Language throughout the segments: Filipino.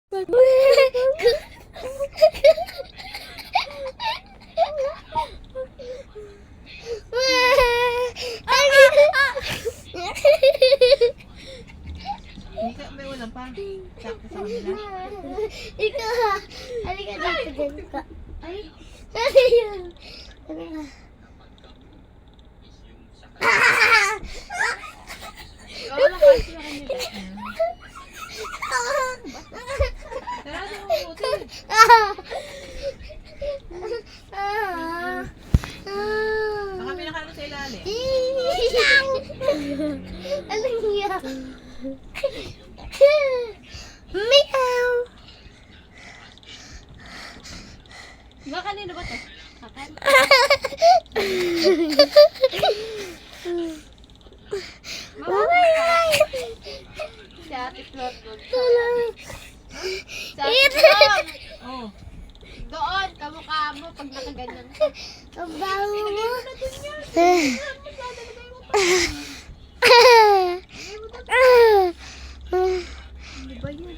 May ulam pa. Kasama nila. Ikaw ha. Halika dito din ka. Ay. Ano yun? Halika. Ikaw lang kasi yung kanila. Tara, di mo mabuti. Baka may nakano sa ilalim. Alam niya. Meow. Ba kanino ba to? Kakan? Si Ate Flor doon. Si Ate Flor! Oh. Doon, kamukha mo pag nakaganyan. Ang baho mo. Ano ba yun?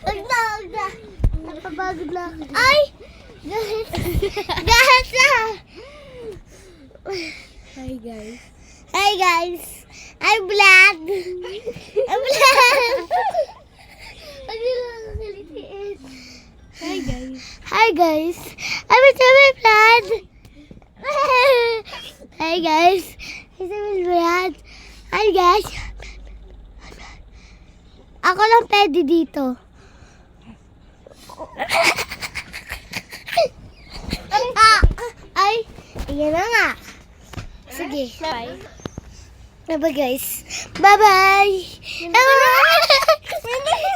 Huwag na. Napapagod na. Ay! Gahas na! Hi guys. Hi guys! I'm vlog! I'm vlog! Ano lang ang kalitiin? Hi guys. Hi guys! I'm a vlog! Hi guys! I'm a vlog! Hi guys! Ako lang pwede dito. Ay! Ayan na nga. Sige. Bye. Bye-bye guys. Bye-bye!